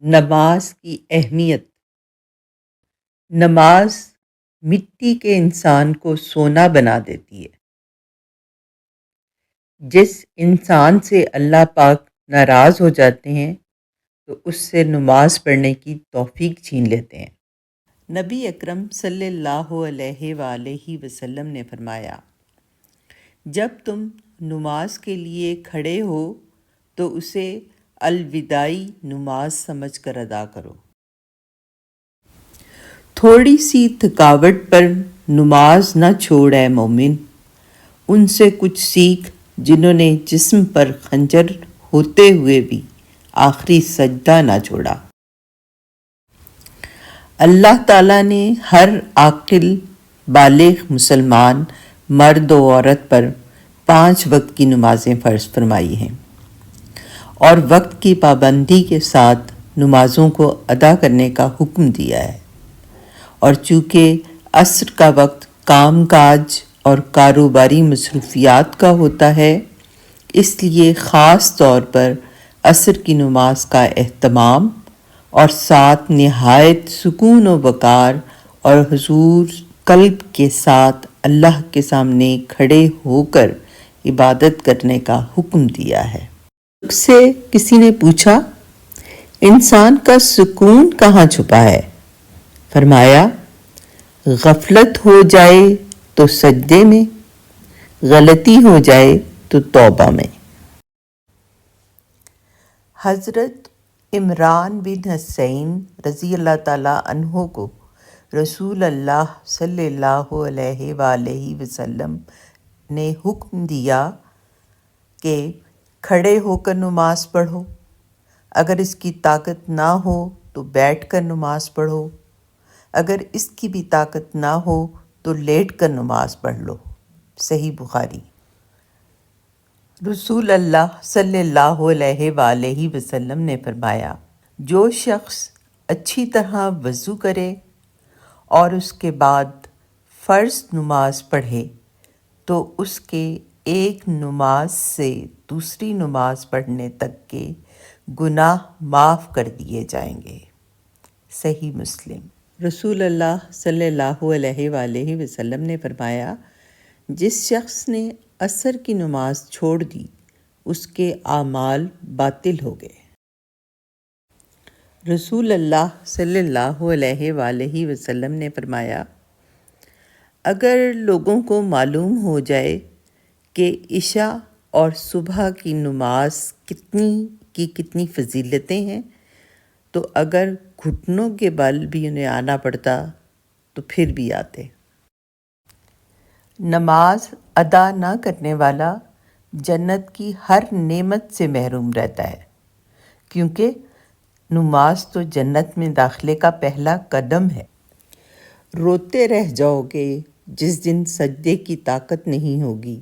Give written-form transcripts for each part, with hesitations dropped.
نماز کی اہمیت۔ نماز مٹی کے انسان کو سونا بنا دیتی ہے۔ جس انسان سے اللہ پاک ناراض ہو جاتے ہیں تو اس سے نماز پڑھنے کی توفیق چھین لیتے ہیں۔ نبی اکرم صلی اللہ علیہ وآلہ وسلم نے فرمایا، جب تم نماز کے لیے کھڑے ہو تو اسے الوداعی نماز سمجھ کر ادا کرو۔ تھوڑی سی تھکاوٹ پر نماز نہ چھوڑ اے مومن، ان سے کچھ سیکھ جنہوں نے جسم پر خنجر ہوتے ہوئے بھی آخری سجدہ نہ چھوڑا۔ اللہ تعالیٰ نے ہر عاقل بالغ مسلمان مرد و عورت پر 5 وقت کی نمازیں فرض فرمائی ہیں اور وقت کی پابندی کے ساتھ نمازوں کو ادا کرنے کا حکم دیا ہے، اور چونکہ عصر کا وقت کام کاج اور کاروباری مصروفیات کا ہوتا ہے، اس لیے خاص طور پر عصر کی نماز کا اہتمام اور ساتھ نہایت سکون و وقار اور حضور قلب کے ساتھ اللہ کے سامنے کھڑے ہو کر عبادت کرنے کا حکم دیا ہے۔ اس سے کسی نے پوچھا، انسان کا سکون کہاں چھپا ہے؟ فرمایا، غفلت ہو جائے تو سجدے میں، غلطی ہو جائے تو توبہ میں۔ حضرت عمران بن حسین رضی اللہ تعالیٰ عنہ کو رسول اللہ صلی اللہ علیہ وآلہ وسلم نے حکم دیا کہ کھڑے ہو کر نماز پڑھو، اگر اس کی طاقت نہ ہو تو بیٹھ کر نماز پڑھو، اگر اس کی بھی طاقت نہ ہو تو لیٹ کر نماز پڑھ لو۔ صحیح بخاری۔ رسول اللہ صلی اللہ علیہ وآلہ وسلم نے فرمایا، جو شخص اچھی طرح وضو کرے اور اس کے بعد فرض نماز پڑھے تو اس کے ایک نماز سے دوسری نماز پڑھنے تک کے گناہ معاف کر دیے جائیں گے۔ صحیح مسلم۔ رسول اللہ صلی اللہ علیہ وآلہ وسلم نے فرمایا، جس شخص نے عصر کی نماز چھوڑ دی اس کے اعمال باطل ہو گئے۔ رسول اللہ صلی اللہ علیہ وآلہ وسلم نے فرمایا، اگر لوگوں کو معلوم ہو جائے کہ عشاء اور صبح کی نماز کتنی فضیلتیں ہیں تو اگر گھٹنوں کے بل بھی انہیں آنا پڑتا تو پھر بھی آتے۔ نماز ادا نہ کرنے والا جنت کی ہر نعمت سے محروم رہتا ہے، کیونکہ نماز تو جنت میں داخلے کا پہلا قدم ہے۔ روتے رہ جاؤ گے جس دن سجدے کی طاقت نہیں ہوگی۔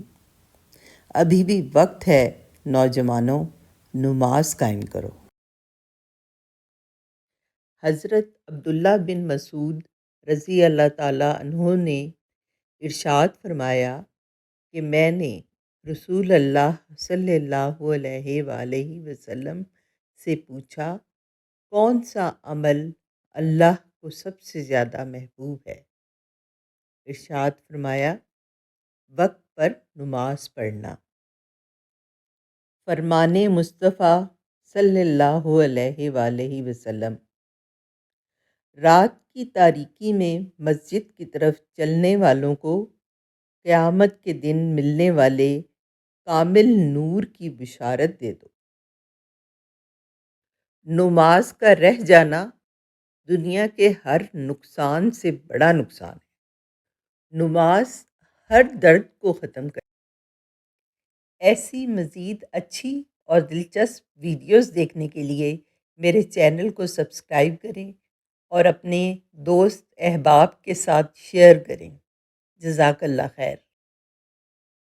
ابھی بھی وقت ہے نوجوانوں، نماز قائم کرو۔ حضرت عبداللہ بن مسعود رضی اللہ تعالیٰ عنہ نے ارشاد فرمایا کہ میں نے رسول اللہ صلی اللہ علیہ وآلہ وسلم سے پوچھا، کون سا عمل اللہ کو سب سے زیادہ محبوب ہے؟ ارشاد فرمایا، وقت پر نماز پڑھنا۔ فرمان مصطفیٰ صلی اللہ علیہ وآلہ وسلم، رات کی تاریکی میں مسجد کی طرف چلنے والوں کو قیامت کے دن ملنے والے کامل نور کی بشارت دے دو۔ نماز کا رہ جانا دنیا کے ہر نقصان سے بڑا نقصان ہے۔ نماز ہر درد کو ختم کرے۔ ایسی مزید اچھی اور دلچسپ ویڈیوز دیکھنے کے لیے میرے چینل کو سبسکرائب کریں اور اپنے دوست احباب کے ساتھ شیئر کریں۔ جزاک اللہ خیر۔